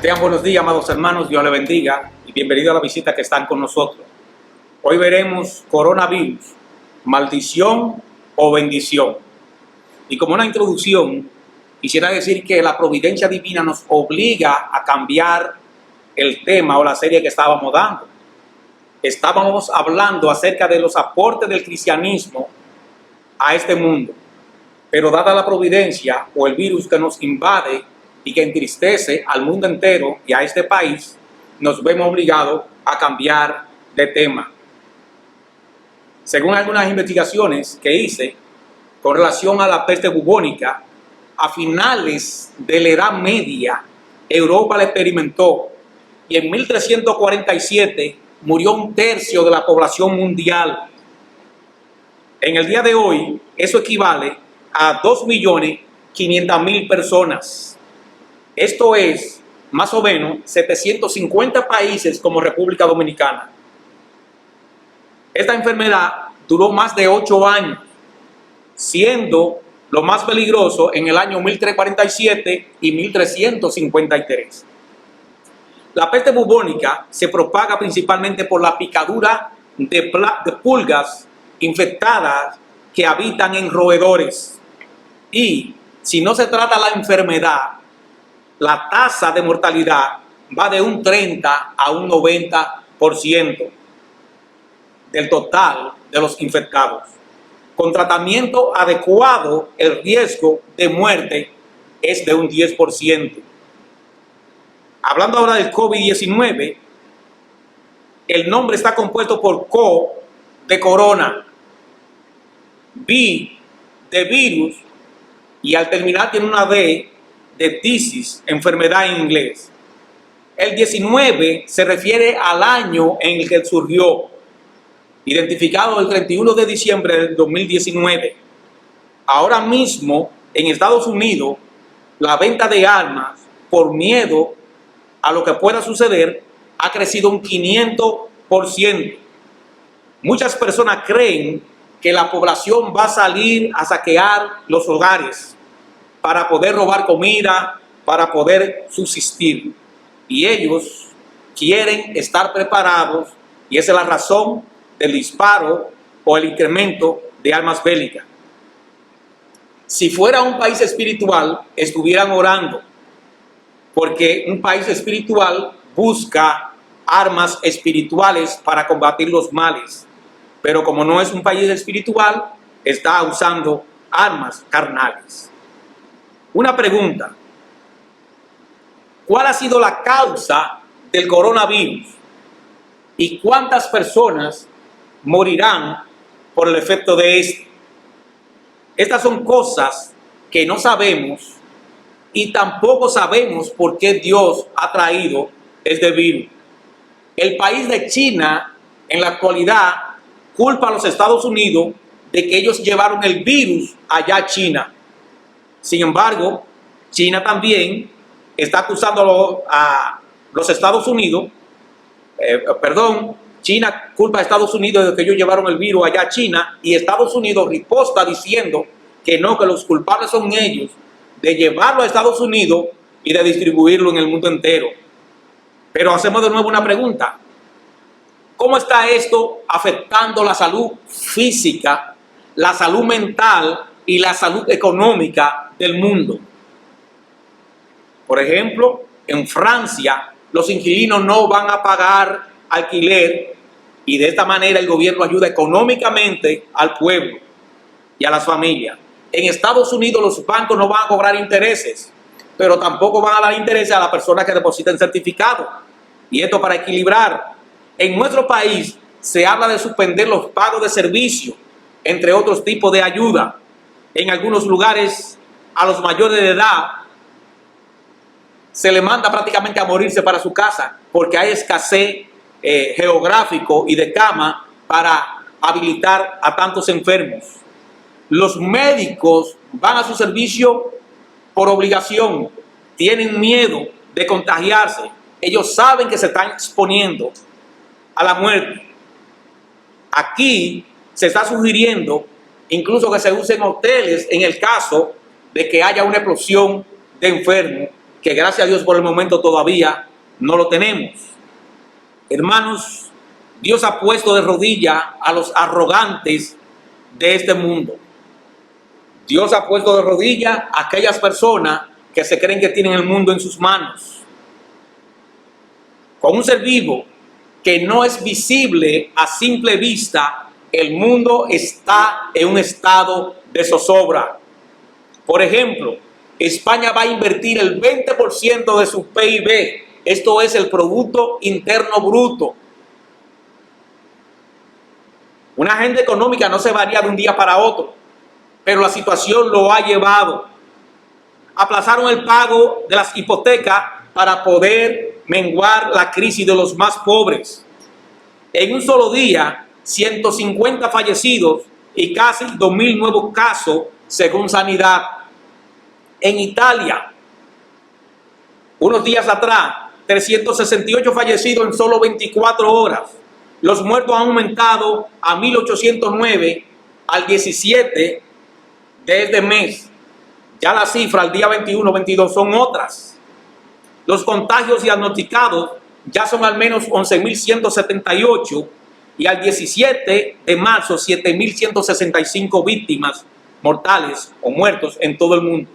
Tengan buenos días, amados hermanos, Dios les bendiga y bienvenidos a la visita que están con nosotros. Hoy veremos coronavirus, maldición o bendición. Y como una introducción, quisiera decir que la providencia divina nos obliga a cambiar el tema o la serie que estábamos dando. Estábamos hablando acerca de los aportes del cristianismo a este mundo, pero dada la providencia o el virus que nos invade y que entristece al mundo entero y a este país, nos vemos obligados a cambiar de tema. Según algunas investigaciones que hice con relación a la peste bubónica, a finales de la Edad Media, Europa la experimentó y en 1347 murió 1/3 de la población mundial. En el día de hoy, eso equivale a 2.500.000 personas. Esto es más o menos 750 países como República Dominicana. Esta enfermedad duró más de 8 años, siendo lo más peligroso en el año 1347 y 1353. La peste bubónica se propaga principalmente por la picadura de pulgas infectadas que habitan en roedores. Y si no se trata la enfermedad, la tasa de mortalidad va de un 30 a un 90% del total de los infectados. Con tratamiento adecuado, el riesgo de muerte es de un 10%. Hablando ahora del COVID-19, el nombre está compuesto por CO de corona, V de virus y al terminar tiene una D de disease, enfermedad en inglés. El 19 se refiere al año en el que surgió, identificado el 31 de diciembre del 2019. Ahora mismo en Estados Unidos la venta de armas por miedo a lo que pueda suceder ha crecido un 500%. Muchas personas creen que la población va a salir a saquear los hogares para poder robar comida, para poder subsistir. Y ellos quieren estar preparados y esa es la razón del disparo o el incremento de armas bélicas. Si fuera un país espiritual, estuvieran orando, porque un país espiritual busca armas espirituales para combatir los males. Pero como no es un país espiritual, está usando armas carnales. Una pregunta: ¿cuál ha sido la causa del coronavirus? ¿Y cuántas personas morirán por el efecto de esto? Estas son cosas que no sabemos y tampoco sabemos por qué Dios ha traído este virus. El país de China en la actualidad culpa a los Estados Unidos de que ellos llevaron el virus allá a China. Sin embargo, China también está acusando a los Estados Unidos, China culpa a Estados Unidos de que ellos llevaron el virus allá a China y Estados Unidos riposta diciendo que no, que los culpables son ellos de llevarlo a Estados Unidos y de distribuirlo en el mundo entero. Pero hacemos de nuevo una pregunta: ¿cómo está esto afectando la salud física, la salud mental y la salud económica del mundo? Por ejemplo, en Francia los inquilinos no van a pagar alquiler y de esta manera el gobierno ayuda económicamente al pueblo y a las familias. En Estados Unidos los bancos no van a cobrar intereses, pero tampoco van a dar intereses a las personas que depositen certificados. Y esto para equilibrar. En nuestro país se habla de suspender los pagos de servicios, entre otros tipos de ayuda. En algunos lugares a los mayores de edad se le manda prácticamente a morirse para su casa porque hay escasez geográfico y de cama para habilitar a tantos enfermos. Los médicos van a su servicio por obligación, tienen miedo de contagiarse, ellos saben que se están exponiendo a la muerte. Aquí se está sugiriendo incluso que se usen hoteles en el caso de que haya una explosión de enfermos que gracias a Dios por el momento todavía no lo tenemos. Hermanos, Dios ha puesto de rodillas a los arrogantes de este mundo. Dios ha puesto de rodillas a aquellas personas que se creen que tienen el mundo en sus manos. Con un ser vivo que no es visible a simple vista, el mundo está en un estado de zozobra. Por ejemplo, España va a invertir el 20% de su PIB, esto es el Producto Interno Bruto. Una agenda económica no se varía de un día para otro, pero la situación lo ha llevado. Aplazaron el pago de las hipotecas para poder menguar la crisis de los más pobres. En un solo día, 150 fallecidos y casi 2.000 nuevos casos, según Sanidad. En Italia, unos días atrás, 368 fallecidos en solo 24 horas. Los muertos han aumentado a 1.809 al 17 de este mes. Ya la cifra al día 21-22 son otras. Los contagios diagnosticados ya son al menos 11.178 y al 17 de marzo 7.165 víctimas mortales o muertos en todo el mundo.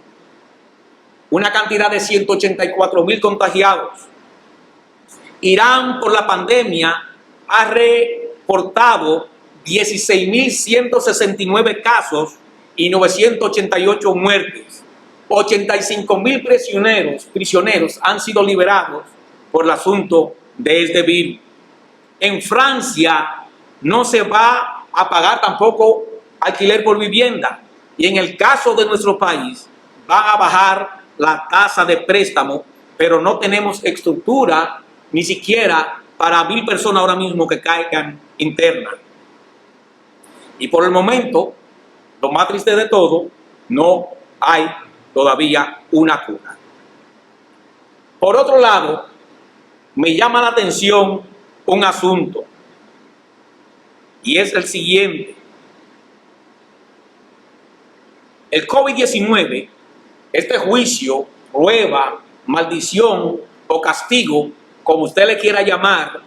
Una cantidad de 184.000 contagiados. Irán por la pandemia ha reportado 16.169 casos y 988 muertes. 85.000 prisioneros han sido liberados por el asunto de este virus. En Francia no se va a pagar tampoco alquiler por vivienda. Y en el caso de nuestro país, van a bajar la tasa de préstamo, pero no tenemos estructura ni siquiera para 1.000 personas ahora mismo que caigan internas. Y por el momento, lo más triste de todo, no hay todavía una cura. Por otro lado, me llama la atención un asunto, y es el siguiente. El COVID-19, este juicio, prueba, maldición o castigo, como usted le quiera llamar,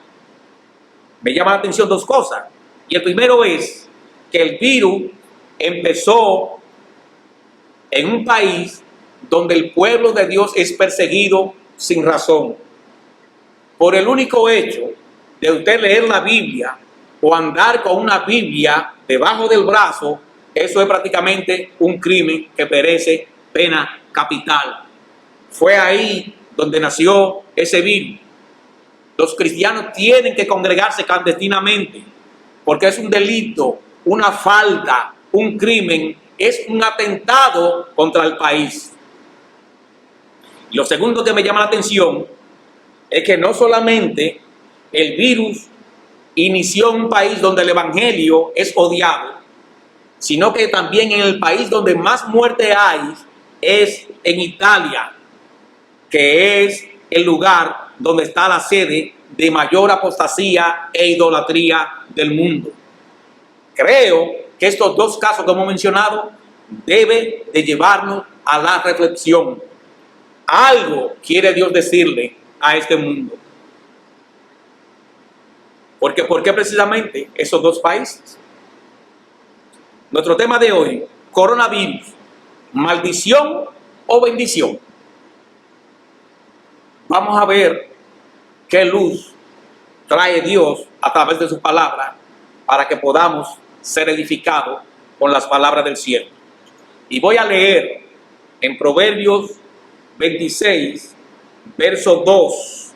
me llama la atención dos cosas. Y el primero es que el virus empezó en un país donde el pueblo de Dios es perseguido sin razón. Por el único hecho de usted leer la Biblia o andar con una Biblia debajo del brazo, eso es prácticamente un crimen que merece pena capital. Fue ahí donde nació ese virus. Los cristianos tienen que congregarse clandestinamente porque es un delito, una falta, un crimen, es un atentado contra el país. Y lo segundo que me llama la atención es que no solamente el virus inició en un país donde el evangelio es odiado, sino que también en el país donde más muerte hay es en Italia, que es el lugar donde está la sede de mayor apostasía e idolatría del mundo. Creo que estos dos casos que hemos mencionado deben de llevarnos a la reflexión. Algo quiere Dios decirle a este mundo. Porque ¿por qué precisamente esos dos países? Nuestro tema de hoy, coronavirus, maldición o bendición. Vamos a ver qué luz trae Dios a través de su palabra para que podamos ser edificados con las palabras del cielo. Y voy a leer en Proverbios 26, verso 2.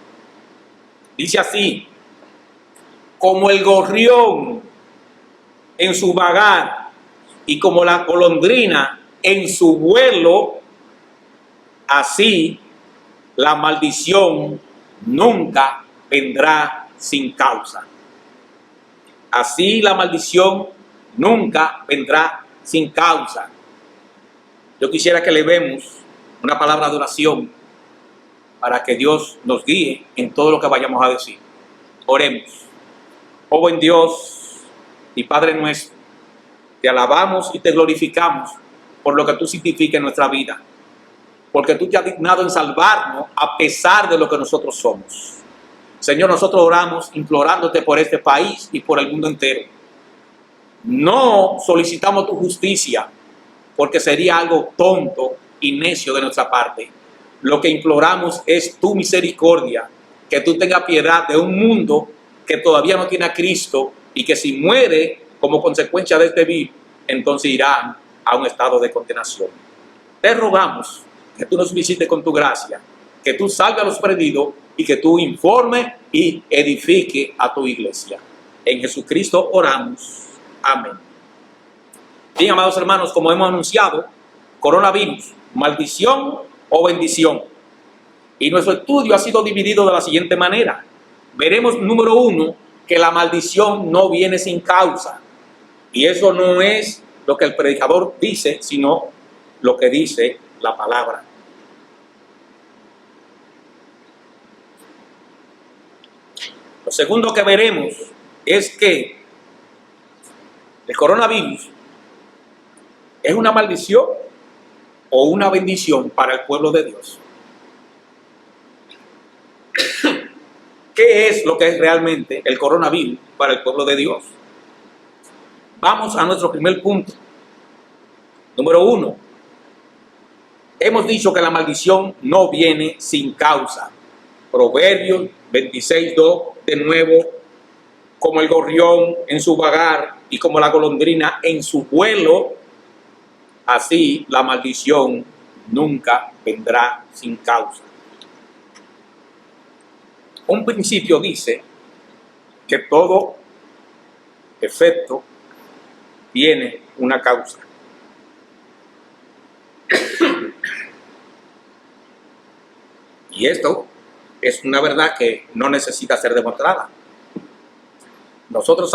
Dice así: como el gorrión en su vagar y como la golondrina en su vuelo, así la maldición nunca vendrá sin causa. Así la maldición nunca vendrá sin causa. Yo quisiera que le vemos una palabra de oración para que Dios nos guíe en todo lo que vayamos a decir. Oremos. Oh buen Dios y Padre nuestro, te alabamos y te glorificamos por lo que tú significas en nuestra vida. porque tú te has dignado en salvarnos a pesar de lo que nosotros somos. Señor, nosotros oramos implorándote por este país y por el mundo entero. No solicitamos tu justicia, porque sería algo tonto y necio de nuestra parte. Lo que imploramos es tu misericordia, que tú tengas piedad de un mundo que todavía no tiene a Cristo y que si muere como consecuencia de este virus, entonces irán a un estado de condenación. Te rogamos que tú nos visites con tu gracia, que tú salves a los perdidos y que tú informes y edifiques a tu iglesia. En Jesucristo oramos. Amén. Bien, amados hermanos, como hemos anunciado, coronavirus, maldición o bendición. Y nuestro estudio ha sido dividido de la siguiente manera. Veremos, número 1, que la maldición no viene sin causa. Y eso no es lo que el predicador dice, sino lo que dice la palabra. Lo segundo que veremos es que el coronavirus es una maldición o una bendición para el pueblo de Dios. ¿Qué es lo que es realmente el coronavirus para el pueblo de Dios? Vamos a nuestro primer punto. Número 1. Hemos dicho que la maldición no viene sin causa. Proverbios 26:2, de nuevo, como el gorrión en su vagar y como la golondrina en su vuelo, así la maldición nunca vendrá sin causa. Un principio dice que todo efecto tiene una causa. Y esto es una verdad que no necesita ser demostrada. Nosotros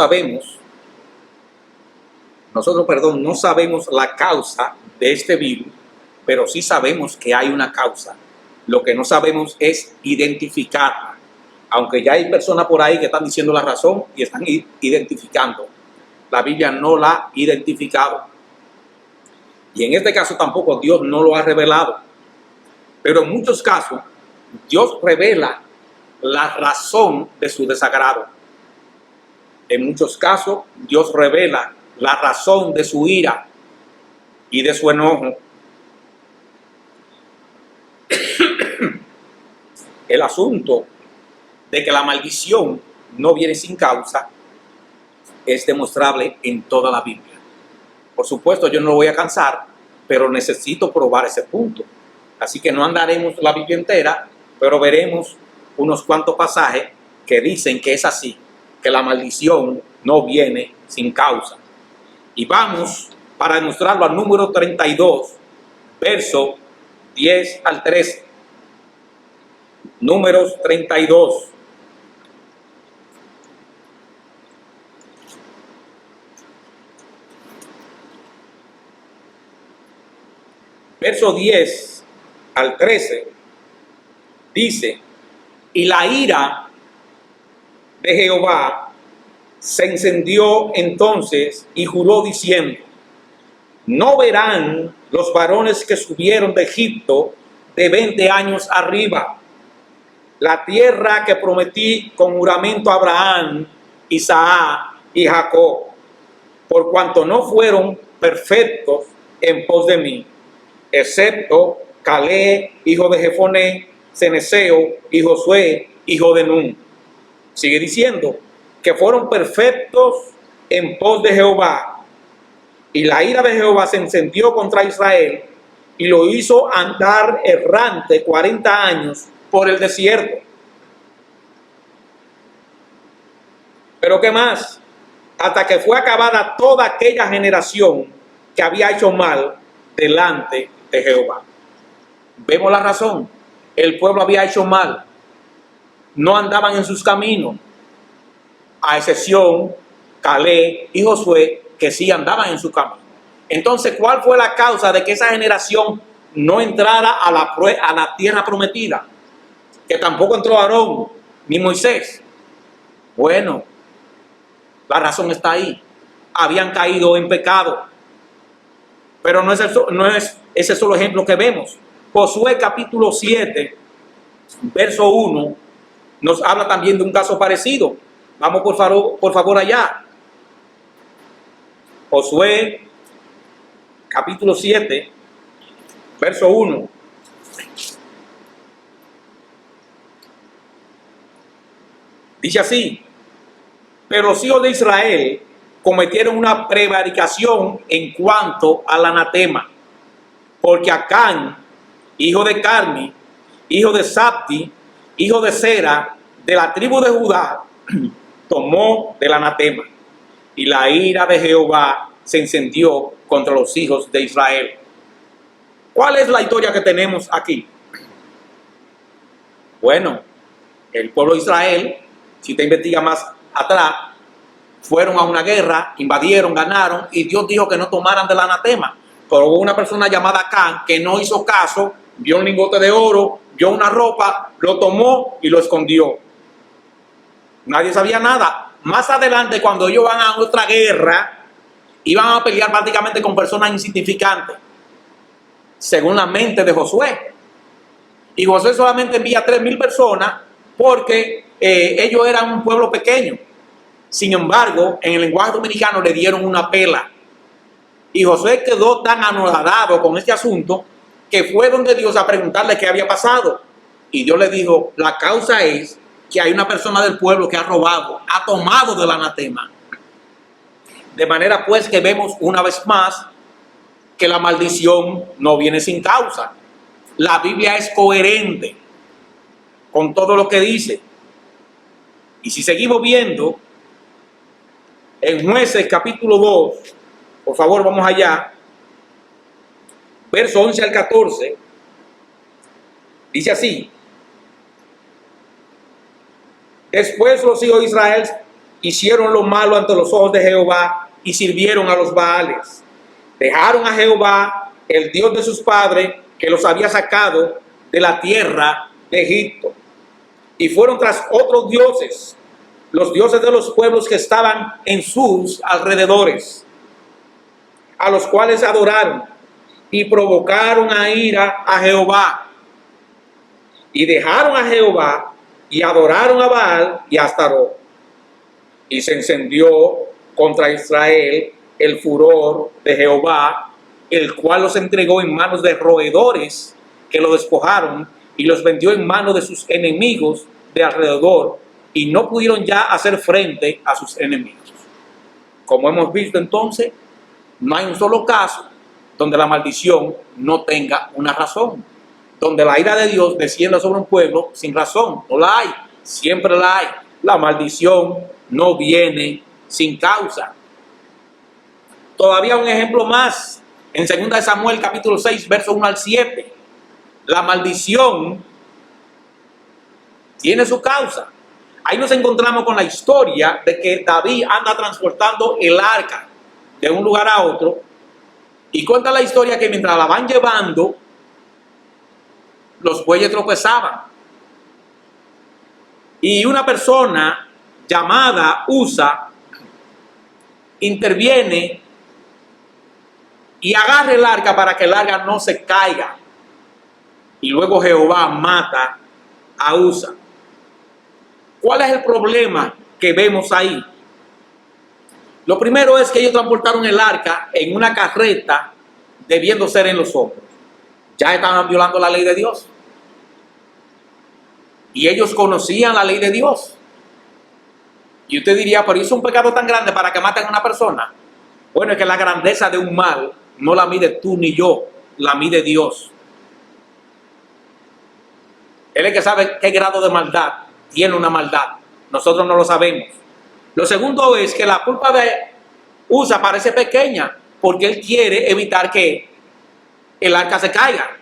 no sabemos la causa de este virus, pero sí sabemos que hay una causa. Lo que no sabemos es identificarla. Aunque ya hay personas por ahí que están diciendo la razón y están identificando. La Biblia no la ha identificado. Y en este caso tampoco Dios no lo ha revelado. Pero en muchos casos, Dios revela la razón de su desagrado. En muchos casos, Dios revela la razón de su ira y de su enojo. El asunto de que la maldición no viene sin causa es demostrable en toda la Biblia. Por supuesto, yo no lo voy a cansar, pero necesito probar ese punto. Así que no andaremos la Biblia entera, pero veremos unos cuantos pasajes que dicen que es así, que la maldición no viene sin causa. Y vamos para demostrarlo al número 32, verso 10 al 13. Números 32. Verso 10 al 13 dice: y la ira de Jehová se encendió entonces y juró diciendo: no verán los varones que subieron de Egipto de 20 años arriba la tierra que prometí con juramento a Abraham, Isaac y Jacob, por cuanto no fueron perfectos en pos de mí, excepto Caleb, hijo de Jefoné, Ceneseo y Josué, hijo de Nun. Sigue diciendo que fueron perfectos en pos de Jehová, y la ira de Jehová se encendió contra Israel y lo hizo andar errante 40 años por el desierto. Pero ¿qué más? Hasta que fue acabada toda aquella generación que había hecho mal delante de Jehová. Vemos la razón. El pueblo había hecho mal. No andaban en sus caminos. A excepción Caleb y Josué, que sí andaban en su camino. Entonces, ¿cuál fue la causa de que esa generación no entrara a la tierra prometida? Que tampoco entró Aarón ni Moisés. Bueno, la razón está ahí. Habían caído en pecado. Pero no es ese solo ejemplo que vemos. Josué capítulo 7, verso 1, nos habla también de un caso parecido. Vamos por favor allá. Josué capítulo 7, verso 1. Dice así: pero los hijos de Israel cometieron una prevaricación en cuanto al anatema, porque Acán, hijo de Carmi, hijo de Sabdi, hijo de Sera, de la tribu de Judá, tomó del anatema, y la ira de Jehová se encendió contra los hijos de Israel. ¿Cuál es la historia que tenemos aquí? Bueno, el pueblo de Israel, si te investiga más atrás, fueron a una guerra, invadieron, ganaron, y Dios dijo que no tomaran del anatema. Pero hubo una persona llamada Acán que no hizo caso, vio un lingote de oro, vio una ropa, lo tomó y lo escondió. Nadie sabía nada. Más adelante, cuando ellos van a otra guerra, iban a pelear prácticamente con personas insignificantes, según la mente de Josué. Y Josué solamente envía 3,000 personas porque ellos eran un pueblo pequeño. Sin embargo, en el lenguaje dominicano le dieron una pela. Y Josué quedó tan anonadado con este asunto que fue donde Dios a preguntarle qué había pasado. Y Dios le dijo, la causa es que hay una persona del pueblo que ha robado, ha tomado del anatema. De manera pues que vemos una vez más que la maldición no viene sin causa. La Biblia es coherente con todo lo que dice. Y si seguimos viendo en Jueces capítulo 2, por favor vamos allá, verso 11 al 14, dice así: después los hijos de Israel hicieron lo malo ante los ojos de Jehová y sirvieron a los Baales. Dejaron a Jehová, el Dios de sus padres, que los había sacado de la tierra de Egipto, y fueron tras otros dioses, los dioses de los pueblos que estaban en sus alrededores, a los cuales adoraron y provocaron a ira a Jehová. Y dejaron a Jehová y adoraron a Baal y a Astarot. Y se encendió contra Israel el furor de Jehová, el cual los entregó en manos de roedores que lo despojaron y los vendió en manos de sus enemigos de alrededor, y no pudieron ya hacer frente a sus enemigos. Como hemos visto entonces, no hay un solo caso donde la maldición no tenga una razón, donde la ira de Dios descienda sobre un pueblo sin razón. No la hay, siempre la hay. La maldición no viene sin causa. Todavía un ejemplo más, en 2 de Samuel capítulo 6, verso 1 al 7. La maldición tiene su causa. Ahí nos encontramos con la historia de que David anda transportando el arca de un lugar a otro, y cuenta la historia que mientras la van llevando, los bueyes tropezaban. Y una persona llamada Usa interviene y agarra el arca para que el arca no se caiga. Y luego Jehová mata a Usa. ¿Cuál es el problema que vemos ahí? Lo primero es que ellos transportaron el arca en una carreta debiendo ser en los hombros. Ya estaban violando la ley de Dios. Y ellos conocían la ley de Dios. Y usted diría, pero ¿es un pecado tan grande para que maten a una persona? Bueno, es que la grandeza de un mal no la mide tú ni yo, la mide Dios. Él es el que sabe qué grado de maldad tiene una maldad. Nosotros no lo sabemos. Lo segundo es que la culpa de Usa parece pequeña porque él quiere evitar que el arca se caiga.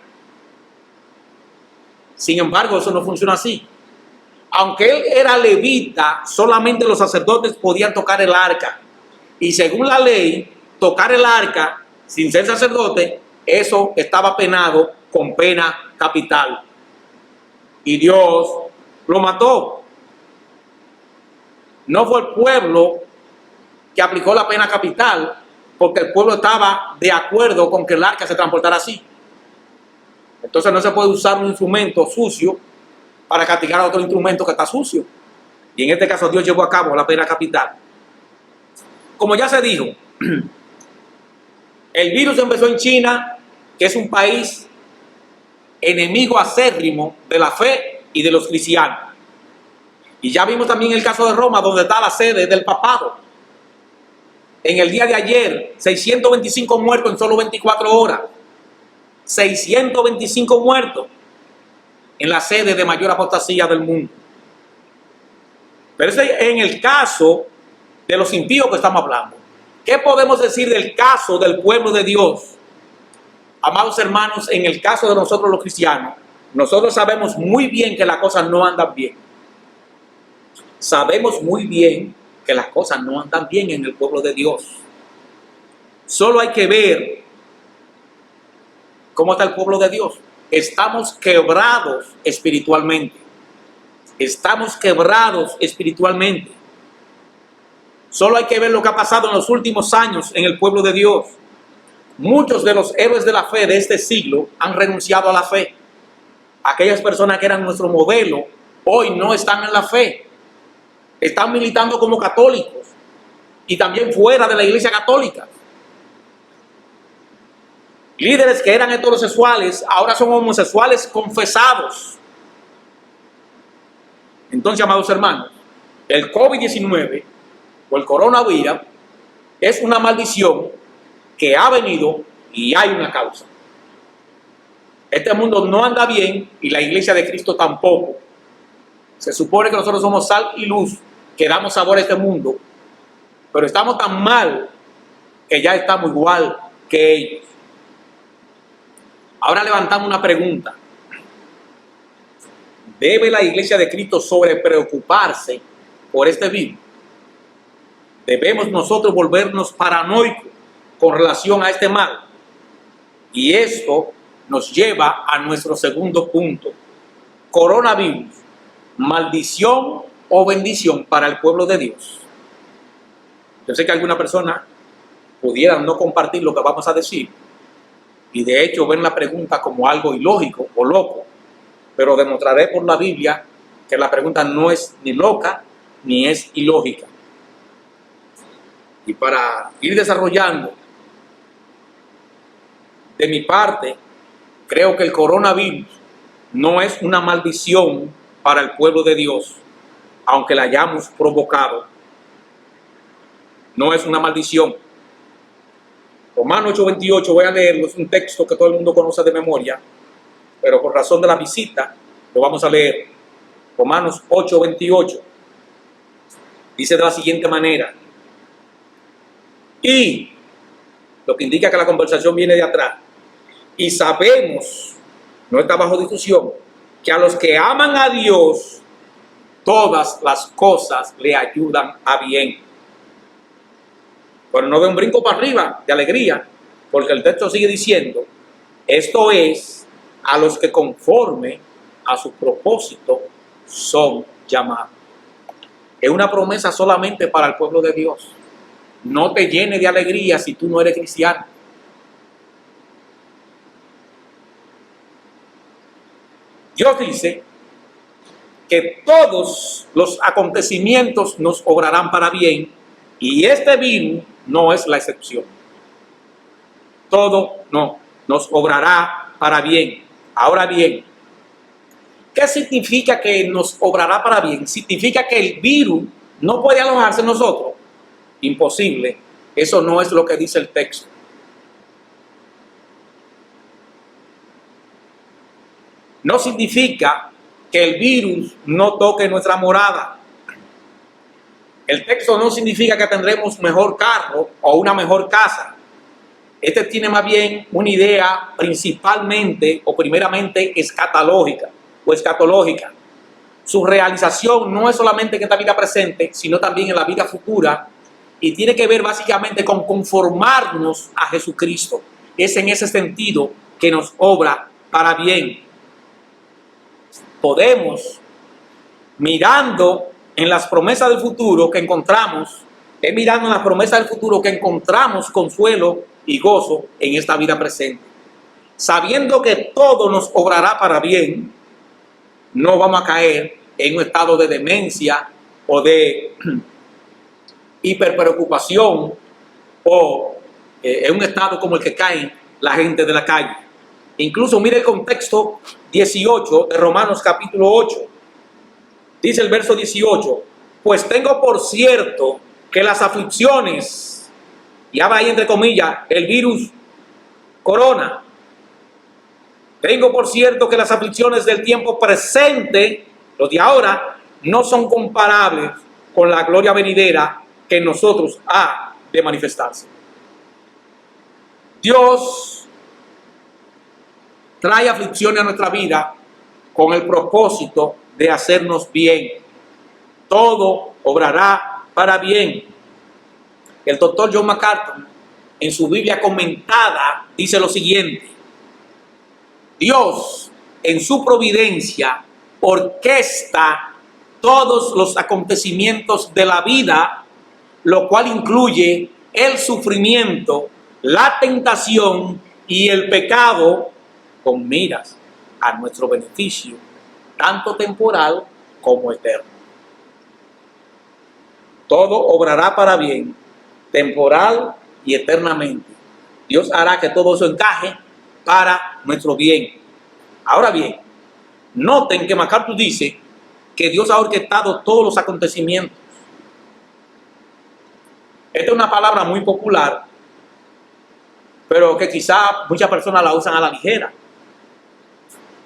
Sin embargo, eso no funciona así. Aunque él era levita, solamente los sacerdotes podían tocar el arca. Y según la ley, tocar el arca sin ser sacerdote, eso estaba penado con pena capital. Y Dios lo mató. No fue el pueblo que aplicó la pena capital, porque el pueblo estaba de acuerdo con que el arca se transportara así. Entonces no se puede usar un instrumento sucio para castigar a otro instrumento que está sucio. Y en este caso Dios llevó a cabo la pena capital. Como ya se dijo, el virus empezó en China, que es un país enemigo acérrimo de la fe y de los cristianos. Y ya vimos también el caso de Roma, donde está la sede del papado. En el día de ayer, 625 muertos en solo 24 horas. 625 muertos en la sede de mayor apostasía del mundo. Pero es en el caso de los impíos que estamos hablando. ¿Qué podemos decir del caso del pueblo de Dios? Amados hermanos, en el caso de nosotros los cristianos, nosotros sabemos muy bien que las cosas no andan bien. Sabemos muy bien que las cosas no andan bien en el pueblo de Dios. Solo hay que ver cómo está el pueblo de Dios. Estamos quebrados espiritualmente. Estamos quebrados espiritualmente. Solo hay que ver lo que ha pasado en los últimos años en el pueblo de Dios. Muchos de los héroes de la fe de este siglo han renunciado a la fe. Aquellas personas que eran nuestro modelo hoy no están en la fe. Están militando como católicos y también fuera de la iglesia católica. Líderes que eran heterosexuales ahora son homosexuales confesados. Entonces, amados hermanos, el COVID-19 o el coronavirus es una maldición que ha venido y hay una causa. Este mundo no anda bien y la iglesia de Cristo tampoco. Se supone que nosotros somos sal y luz, que damos sabor a este mundo, pero estamos tan mal que ya estamos igual que ellos. Ahora levantamos una pregunta. ¿Debe la iglesia de Cristo sobrepreocuparse por este virus? ¿Debemos nosotros volvernos paranoicos con relación a este mal? Y esto nos lleva a nuestro segundo punto. Coronavirus, maldición o bendición para el pueblo de Dios. Yo sé que alguna persona pudiera no compartir lo que vamos a decir y de hecho ven la pregunta como algo ilógico o loco, pero demostraré por la Biblia que la pregunta no es ni loca ni es ilógica. Y para ir desarrollando, de mi parte, creo que el coronavirus no es una maldición para el pueblo de Dios, aunque la hayamos provocado. No es una maldición. Romanos 8:28, voy a leerlo, es un texto que todo el mundo conoce de memoria, pero por razón de la visita lo vamos a leer. Romanos 8:28 dice de la siguiente manera, y lo que indica que la conversación viene de atrás, y sabemos, no está bajo discusión, que a los que aman a Dios, todas las cosas le ayudan a bien. Pero no de un brinco para arriba de alegría, porque el texto sigue diciendo, esto es a los que conforme a su propósito son llamados. Es una promesa solamente para el pueblo de Dios. No te llenes de alegría si tú no eres cristiano. Dios dice que todos los acontecimientos nos obrarán para bien y este virus no es la excepción. Todo no, nos obrará para bien. Ahora bien, ¿qué significa que nos obrará para bien? Significa que el virus no puede alojarse en nosotros. Imposible. Eso no es lo que dice el texto. No significa que el virus no toque nuestra morada. El texto no significa que tendremos mejor carro o una mejor casa. Este tiene más bien una idea principalmente o primeramente escatológica. Su realización no es solamente en esta vida presente, sino también en la vida futura y tiene que ver básicamente con conformarnos a Jesucristo. Es en ese sentido que nos obra para bien. Podemos, mirando en las promesas del futuro que encontramos, mirando en las promesas del futuro que encontramos consuelo y gozo en esta vida presente. sabiendo que todo nos obrará para bien, no vamos a caer en un estado de demencia o de hiperpreocupación o en un estado como el que cae la gente de la calle. Incluso mire el contexto 18 de Romanos capítulo 8. Dice el verso 18, pues tengo por cierto que las aflicciones, y habla ahí entre comillas, el virus corona, tengo por cierto que las aflicciones del tiempo presente, los de ahora, no son comparables con la gloria venidera que en nosotros ha de manifestarse. Dios trae aflicciones a nuestra vida con el propósito de hacernos bien. Todo obrará para bien. El doctor John MacArthur, en su Biblia comentada, dice lo siguiente: Dios, en su providencia, orquesta todos los acontecimientos de la vida, lo cual incluye el sufrimiento, la tentación y el pecado, con miras a nuestro beneficio, tanto temporal como eterno. Todo obrará para bien, temporal y eternamente. Dios hará que todo eso encaje para nuestro bien. Ahora bien, noten que MacArthur dice que Dios ha orquestado todos los acontecimientos. Esta es una palabra muy popular, pero que quizá muchas personas la usan a la ligera.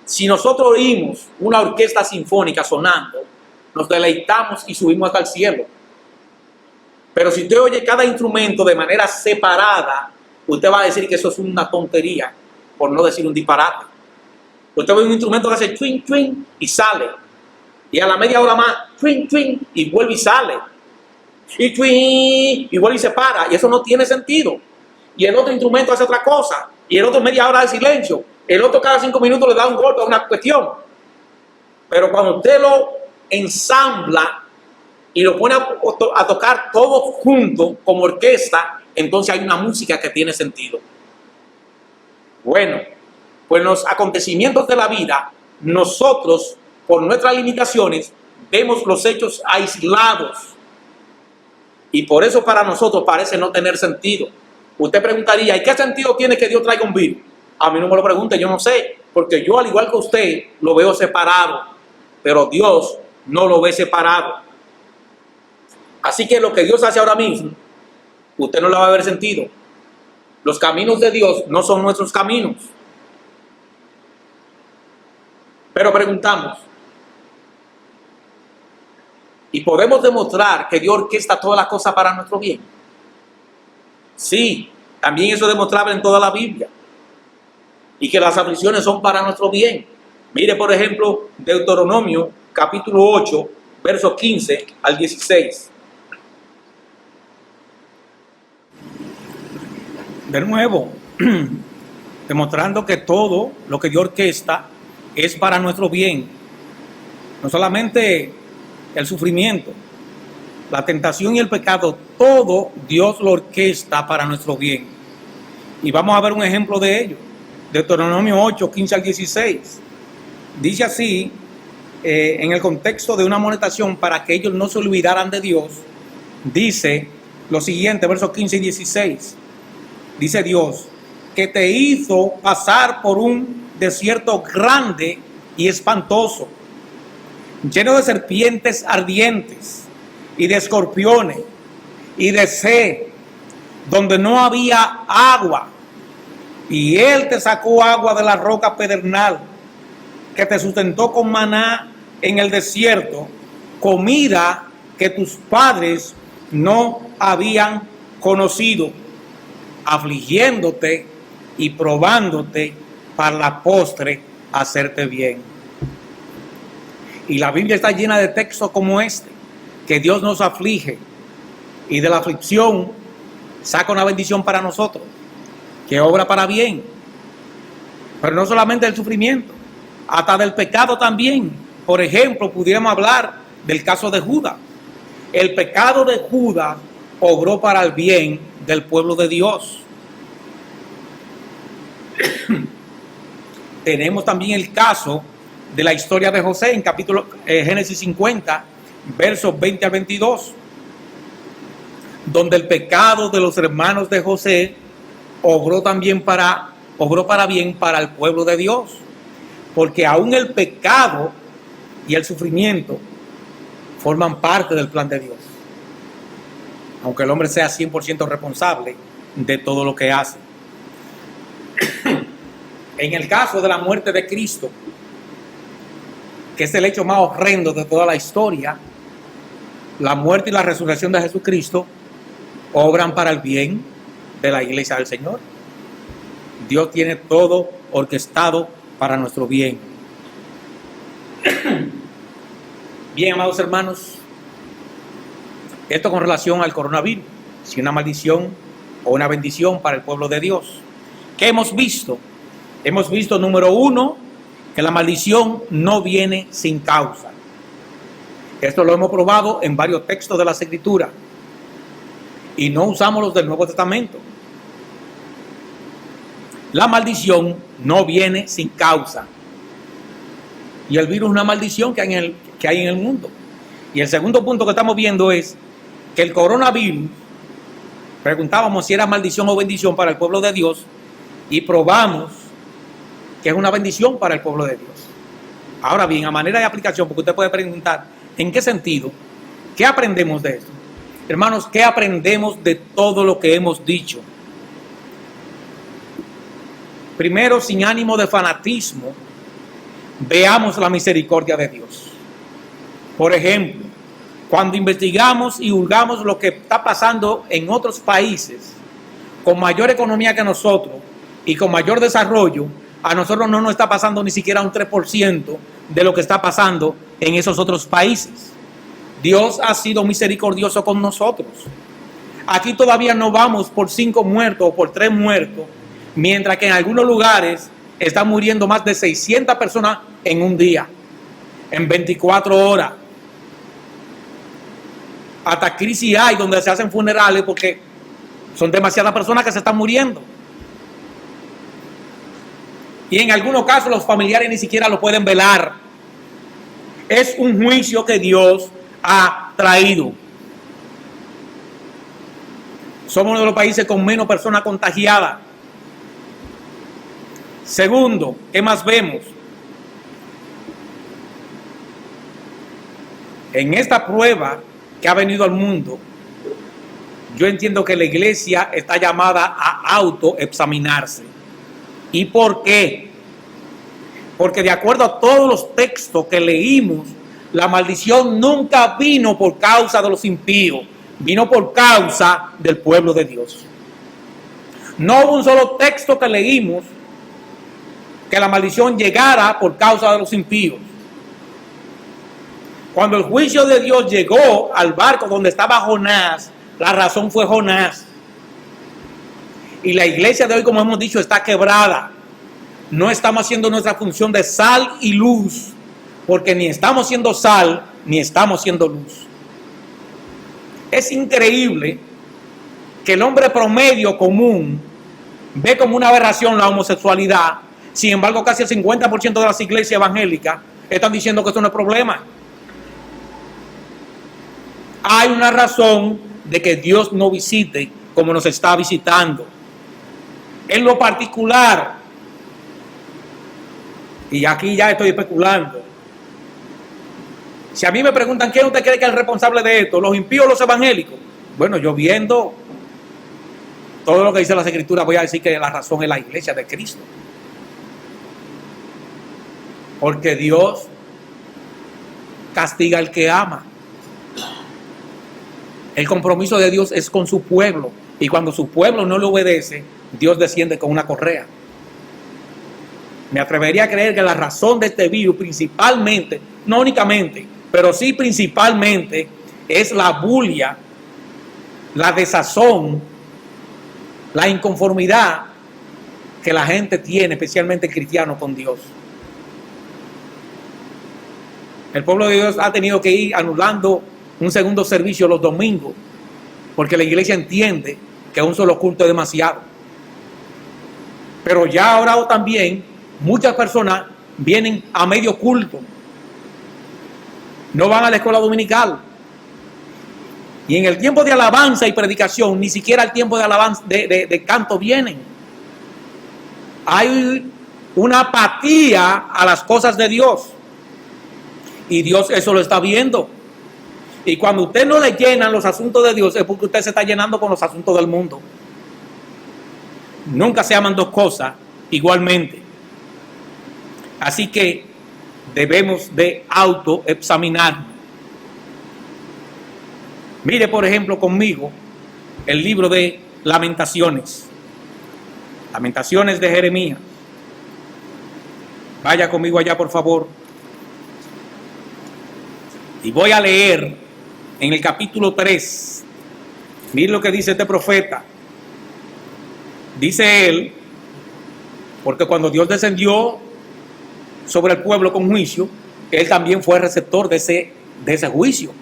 Si nosotros oímos una orquesta sinfónica sonando, nos deleitamos y subimos hasta el cielo. Pero si usted oye cada instrumento de manera separada, usted va a decir que eso es una tontería, por no decir un disparate. Usted ve un instrumento que hace twin, twin y sale. Y a la media hora más, twin, twin y vuelve y sale. Y twin y vuelve y se para. Y eso no tiene sentido. Y el otro instrumento hace otra cosa. Y el otro media hora de silencio. El otro cada 5 minutos le da un golpe a una cuestión. Pero cuando usted lo ensambla y lo pone a tocar todo junto como orquesta, entonces hay una música que tiene sentido. Bueno, pues en los acontecimientos de la vida, nosotros, por nuestras limitaciones, vemos los hechos aislados. Y por eso para nosotros parece no tener sentido. Usted preguntaría, ¿y qué sentido tiene que Dios traiga un virus? A mí no me lo pregunte, yo no sé. Porque yo, al igual que usted, lo veo separado. Pero Dios no lo ve separado. Así que lo que Dios hace ahora mismo, usted no le va a ver sentido. Los caminos de Dios no son nuestros caminos. Pero preguntamos, ¿y podemos demostrar que Dios orquesta todas las cosas para nuestro bien? Sí, también eso es demostrable en toda la Biblia. Y que las aflicciones son para nuestro bien. Mire, por ejemplo, Deuteronomio, capítulo 8, versos 15 al 16. De nuevo, demostrando que todo lo que Dios orquesta es para nuestro bien. No solamente el sufrimiento, la tentación y el pecado, todo Dios lo orquesta para nuestro bien. Y vamos a ver un ejemplo de ello. Deuteronomio 8, 15 al 16. Dice así, en el contexto de una amonestación para que ellos no se olvidaran de Dios, dice lo siguiente, versos 15 y 16. Dice Dios, que te hizo pasar por un desierto grande y espantoso, lleno de serpientes ardientes y de escorpiones y de sed, donde no había agua. Y Él te sacó agua de la roca pedernal, que te sustentó con maná en el desierto, comida que tus padres no habían conocido, afligiéndote y probándote para la postre hacerte bien. Y la Biblia está llena de textos como este, que Dios nos aflige y de la aflicción saca una bendición para nosotros, que obra para bien. Pero no solamente del sufrimiento, hasta del pecado también. Por ejemplo, pudiéramos hablar del caso de Judas. El pecado de Judas obró para el bien del pueblo de Dios. tenemos también el caso de la historia de José en capítulo Génesis 50, versos 20 al 22, donde el pecado de los hermanos de José obró para bien para el pueblo de Dios, porque aún el pecado y el sufrimiento forman parte del plan de Dios, aunque el hombre sea 100% responsable de todo lo que hace. En el caso de la muerte de Cristo, que es el hecho más horrendo de toda la historia, la muerte y la resurrección de Jesucristo obran para el bien de la iglesia del Señor. Dios tiene todo orquestado para nuestro bien. Bien, amados hermanos, esto con relación al coronavirus, si una maldición o una bendición para el pueblo de Dios. ¿Qué hemos visto? Hemos visto, número uno, que la maldición no viene sin causa. Esto lo hemos probado en varios textos de las Escrituras y no usamos los del Nuevo Testamento. La maldición no viene sin causa. Y el virus es una maldición que hay en el mundo. Y el segundo punto que estamos viendo es que el coronavirus, preguntábamos si era maldición o bendición para el pueblo de Dios, y probamos que es una bendición para el pueblo de Dios. Ahora bien, a manera de aplicación, porque usted puede preguntar, ¿en qué sentido? ¿Qué aprendemos de esto? Hermanos, ¿qué aprendemos de todo lo que hemos dicho? Primero, sin ánimo de fanatismo, veamos la misericordia de Dios. Por ejemplo, cuando investigamos y juzgamos lo que está pasando en otros países con mayor economía que nosotros y con mayor desarrollo, a nosotros no nos está pasando ni siquiera un 3% de lo que está pasando en esos otros países. Dios ha sido misericordioso con nosotros. Aquí todavía no vamos por 5 muertos o por 3 muertos, mientras que en algunos lugares están muriendo más de 600 personas en un día, en 24 horas. Hasta crisis hay donde se hacen funerales porque son demasiadas personas que se están muriendo. Y en algunos casos los familiares ni siquiera lo pueden velar. Es un juicio que Dios ha traído. Somos uno de los países con menos personas contagiadas. Segundo, ¿qué más vemos? En esta prueba que ha venido al mundo, yo entiendo que la iglesia está llamada a autoexaminarse. ¿Y por qué? Porque de acuerdo a todos los textos que leímos, la maldición nunca vino por causa de los impíos, vino por causa del pueblo de Dios. No hubo un solo texto que leímos que la maldición llegara por causa de los impíos. Cuando el juicio de Dios llegó al barco donde estaba Jonás, la razón fue Jonás. Y la iglesia de hoy, como hemos dicho, está quebrada. No estamos haciendo nuestra función de sal y luz, porque ni estamos siendo sal, ni estamos siendo luz. Es increíble que el hombre promedio común ve como una aberración la homosexualidad. Sin embargo, casi el 50% de las iglesias evangélicas están diciendo que esto no es problema. Hay una razón de que Dios no visite como nos está visitando. En lo particular, y aquí ya estoy especulando, si a mí me preguntan quién usted cree que es el responsable de esto, los impíos o los evangélicos, bueno, yo viendo todo lo que dice las Escrituras voy a decir que la razón es la iglesia de Cristo, porque Dios castiga al que ama. El compromiso de Dios es con su pueblo, y cuando su pueblo no le obedece, Dios desciende con una correa. Me atrevería a creer que la razón de este virus principalmente, no únicamente, pero sí principalmente, es la bulia, la desazón, la inconformidad que la gente tiene, especialmente el cristiano, con Dios. El pueblo de Dios ha tenido que ir anulando un segundo servicio los domingos, porque la iglesia entiende que un solo culto es demasiado. Pero ya ha orado también Muchas personas vienen a medio culto, no van a la escuela dominical. Y en el tiempo de alabanza y predicación, ni siquiera el tiempo de alabanza, de canto vienen. Hay una apatía a las cosas de Dios. Y Dios eso lo está viendo. Y cuando usted no le llenan los asuntos de Dios, es porque usted se está llenando con los asuntos del mundo. Nunca se aman dos cosas igualmente. Así que debemos de autoexaminar. Mire, por ejemplo, conmigo el libro de Lamentaciones. Lamentaciones de Jeremías. Vaya conmigo allá, por favor. Y voy a leer en el capítulo 3. Mire lo que dice este profeta. Dice él, porque cuando Dios descendió sobre el pueblo con juicio, él también fue receptor de ese juicio.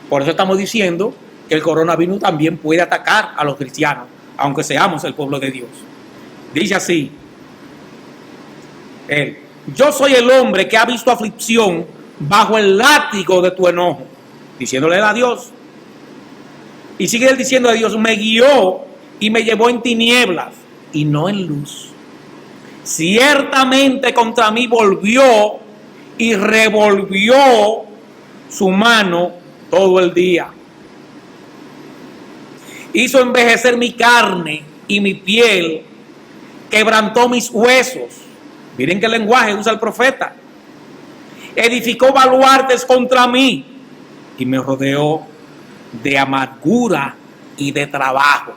Por eso estamos diciendo que el coronavirus también puede atacar a los cristianos, aunque seamos el pueblo de Dios. Dice así, él: yo soy el hombre que ha visto aflicción bajo el látigo de tu enojo, diciéndole a Dios. Y sigue él diciendo a Dios: me guió y me llevó en tinieblas y no en luz. Ciertamente contra mí volvió y revolvió su mano todo el día. Hizo envejecer mi carne y mi piel, quebrantó mis huesos. Miren qué lenguaje usa el profeta. Edificó baluartes contra mí y me rodeó de amargura y de trabajo.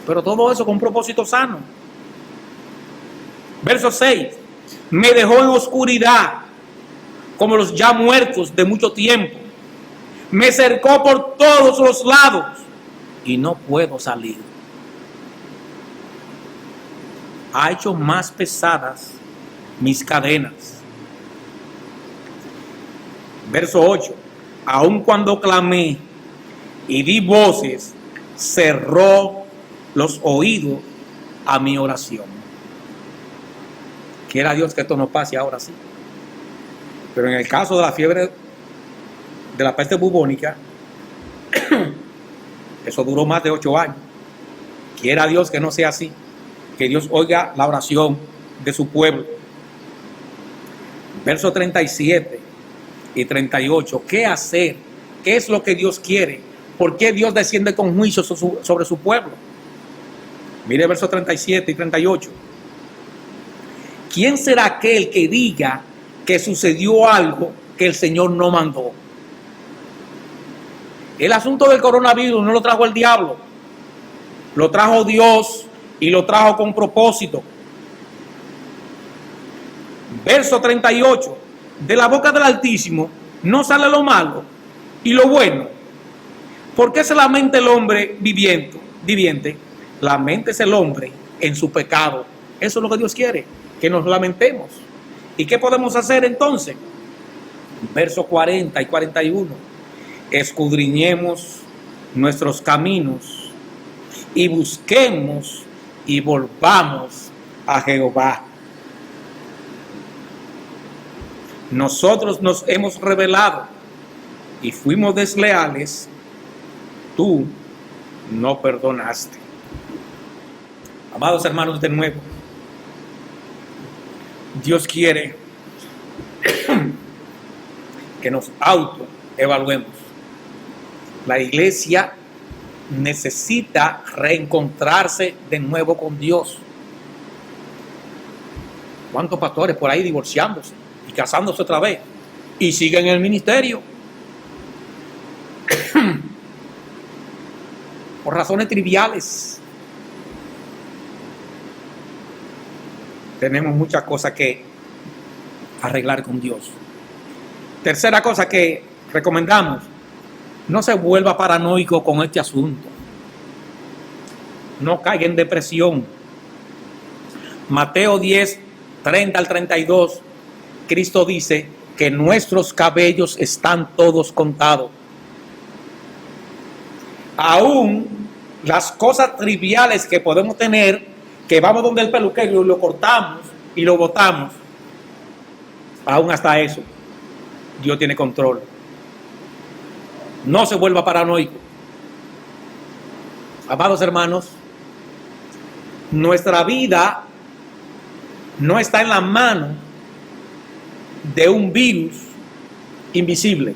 Pero todo eso con un propósito sano. Verso 6. Me dejó en oscuridad como los ya muertos de mucho tiempo. Me cercó por todos los lados y no puedo salir. Ha hecho más pesadas mis cadenas. Verso 8. Aun cuando clamé y di voces, cerró los oídos a mi oración. Quiera Dios que esto no pase ahora sí. Pero en el caso de la fiebre de la peste bubónica, eso duró más de 8 años. Quiera Dios que no sea así. Que Dios oiga la oración de su pueblo. Versos 37 y 38. ¿Qué hacer? ¿Qué es lo que Dios quiere? ¿Por qué Dios desciende con juicio sobre su pueblo? Mire versos 37 y 38. ¿Quién será aquel que diga que sucedió algo que el Señor no mandó? El asunto del coronavirus no lo trajo el diablo, lo trajo Dios y lo trajo con propósito. Verso 38. De la boca del Altísimo no sale lo malo y lo bueno. ¿Por qué se lamenta el hombre viviente? Laméntese el hombre en su pecado. Eso es lo que Dios quiere, que nos lamentemos. ¿Y qué podemos hacer entonces? Versos 40 y 41. Escudriñemos nuestros caminos y busquemos y volvamos a Jehová. Nosotros nos hemos rebelado y fuimos desleales. Tú no perdonaste. Amados hermanos, de nuevo, Dios quiere que nos autoevaluemos. La iglesia necesita reencontrarse de nuevo con Dios. ¿Cuántos pastores por ahí divorciándose y casándose otra vez y siguen en el ministerio? Por razones triviales. Tenemos muchas cosas que arreglar con Dios. Tercera cosa que recomendamos: no se vuelva paranoico con este asunto. No caiga en depresión. Mateo 10, 30 al 32, Cristo dice que nuestros cabellos están todos contados. Aún las cosas triviales que podemos tener, que vamos donde el peluquero y lo cortamos, y lo botamos, aún hasta eso, Dios tiene control. No se vuelva paranoico. Amados hermanos, nuestra vida no está en la mano de un virus invisible.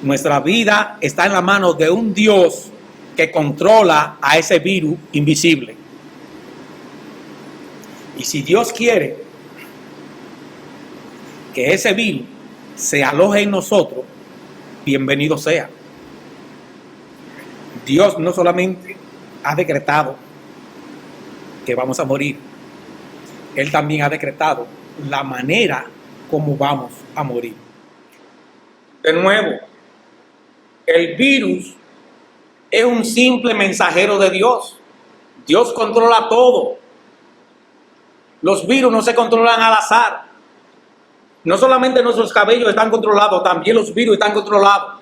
Nuestra vida está en la mano de un Dios que controla a ese virus invisible. Y si Dios quiere que ese virus se aloje en nosotros, bienvenido sea. Dios no solamente ha decretado que vamos a morir, Él también ha decretado la manera como vamos a morir. De nuevo, el virus es un simple mensajero de Dios. Dios controla todo. Los virus no se controlan al azar. No solamente nuestros cabellos están controlados, también los virus están controlados.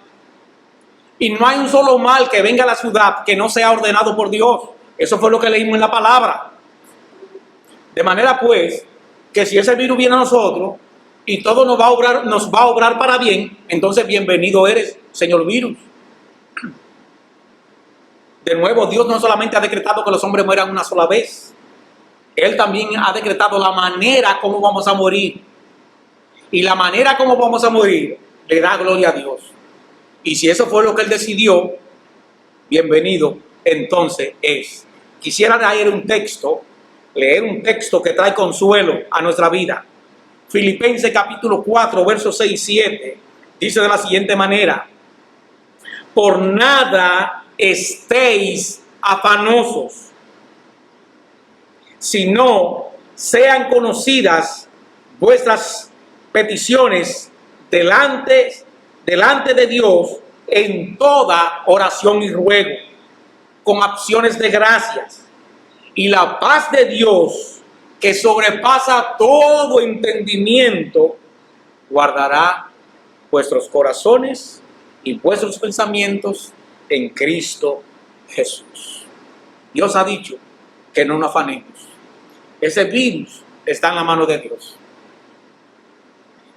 Y no hay un solo mal que venga a la ciudad que no sea ordenado por Dios. Eso fue lo que leímos en la palabra. De manera pues, que si ese virus viene a nosotros y todo nos va a obrar para bien, entonces bienvenido eres, señor virus. De nuevo, Dios no solamente ha decretado que los hombres mueran una sola vez, Él también ha decretado la manera como vamos a morir. Y la manera como vamos a morir le da gloria a Dios. Y si eso fue lo que Él decidió, bienvenido entonces es. Quisiera leer un texto que trae consuelo a nuestra vida. Filipenses capítulo 4, versos 6 y 7, dice de la siguiente manera: por nada estéis afanosos, sino sean conocidas vuestras peticiones delante de Dios en toda oración y ruego, con acciones de gracias. Y la paz de Dios, que sobrepasa todo entendimiento, guardará vuestros corazones y vuestros pensamientos en Cristo Jesús. Dios ha dicho que no nos afanemos. Ese virus está en la mano de Dios.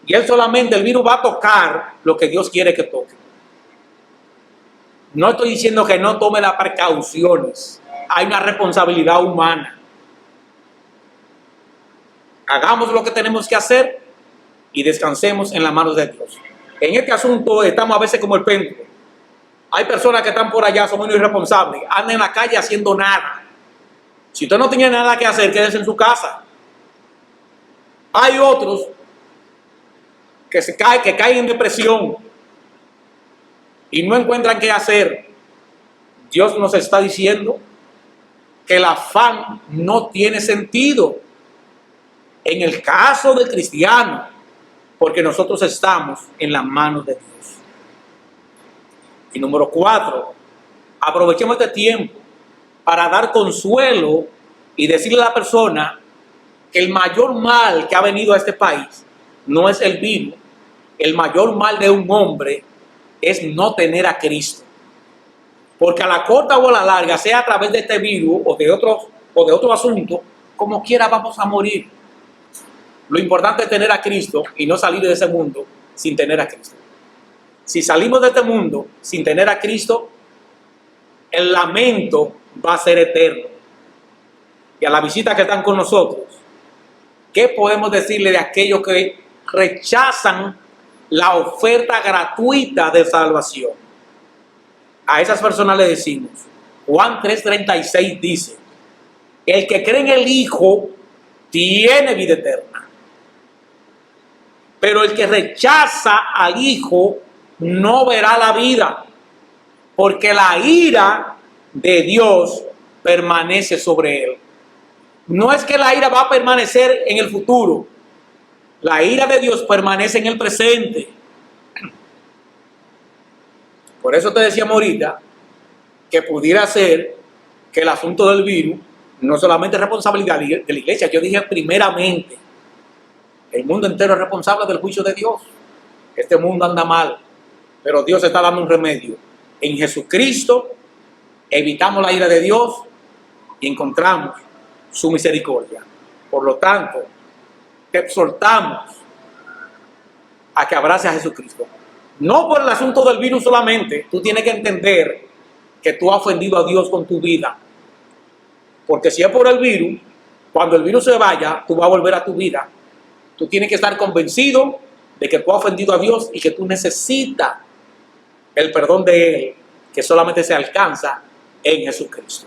Y el virus va a tocar lo que Dios quiere que toque. No estoy diciendo que no tome las precauciones. Hay una responsabilidad humana. Hagamos lo que tenemos que hacer y descansemos en las manos de Dios. En este asunto estamos a veces como el péndulo. Hay personas que están por allá, son muy irresponsables, andan en la calle haciendo nada. Si usted no tiene nada que hacer, quédese en su casa. Hay otros que caen en depresión y no encuentran qué hacer. Dios nos está diciendo que el afán no tiene sentido en el caso del cristiano, porque nosotros estamos en las manos de Dios. Y número 4, aprovechemos este tiempo para dar consuelo y decirle a la persona que el mayor mal que ha venido a este país no es el virus. El mayor mal de un hombre es no tener a Cristo. Porque a la corta o a la larga, sea a través de este virus o de otro asunto, como quiera vamos a morir. Lo importante es tener a Cristo y no salir de ese mundo sin tener a Cristo. Si salimos de este mundo sin tener a Cristo, el lamento va a ser eterno. Y a la visita que están con nosotros, ¿qué podemos decirle de aquellos que rechazan la oferta gratuita de salvación? A esas personas le decimos, Juan 3:36 dice, el que cree en el Hijo tiene vida eterna. Pero el que rechaza al Hijo no verá la vida, porque la ira de Dios permanece sobre él. No es que la ira va a permanecer en el futuro. La ira de Dios permanece en el presente. Por eso te decíamos ahorita que pudiera ser que el asunto del virus no solamente es responsabilidad de la iglesia. Yo dije primeramente, el mundo entero es responsable del juicio de Dios. Este mundo anda mal, pero Dios está dando un remedio. En Jesucristo evitamos la ira de Dios y encontramos su misericordia. Por lo tanto, te exhortamos a que abraces a Jesucristo. No por el asunto del virus solamente. Tú tienes que entender que tú has ofendido a Dios con tu vida. Porque si es por el virus, cuando el virus se vaya, tú vas a volver a tu vida. Tú tienes que estar convencido de que tú has ofendido a Dios y que tú necesitas el perdón de Él, que solamente se alcanza en Jesucristo.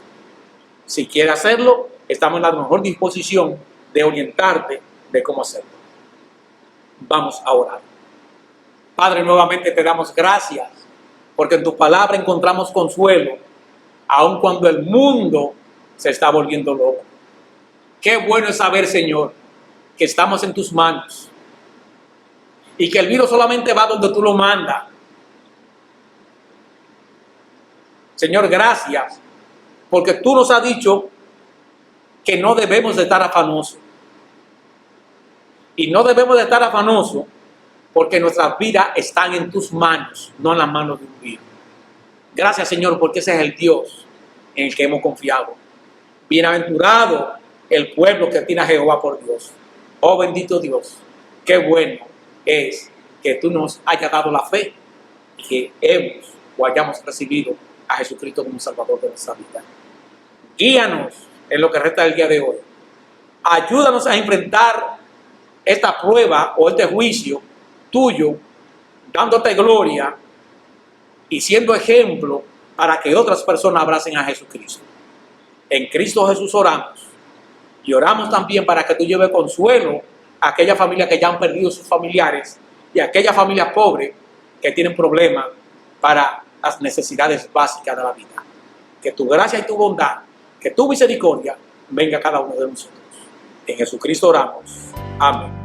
Si quieres hacerlo, estamos en la mejor disposición de orientarte de cómo hacerlo. Vamos a orar. Padre, nuevamente te damos gracias porque en tu palabra encontramos consuelo, aun cuando el mundo se está volviendo loco. Qué bueno es saber, Señor, que estamos en tus manos y que el virus solamente va donde tú lo mandas. Señor, gracias, porque tú nos has dicho que no debemos de estar afanosos. Y no debemos de estar afanosos porque nuestras vidas están en tus manos, no en las manos de un virus. Gracias, Señor, porque ese es el Dios en el que hemos confiado. Bienaventurado el pueblo que tiene a Jehová por Dios. Oh bendito Dios, qué bueno es que tú nos hayas dado la fe y que hemos o hayamos recibido a Jesucristo como Salvador de nuestra vida. Guíanos en lo que resta del día de hoy. Ayúdanos a enfrentar esta prueba o este juicio tuyo, dándote gloria y siendo ejemplo para que otras personas abracen a Jesucristo. En Cristo Jesús oramos. Y oramos también para que tú lleves consuelo a aquellas familias que ya han perdido sus familiares y a aquellas familias pobres que tienen problemas para las necesidades básicas de la vida. Que tu gracia y tu bondad, que tu misericordia venga a cada uno de nosotros. En Jesucristo oramos. Amén.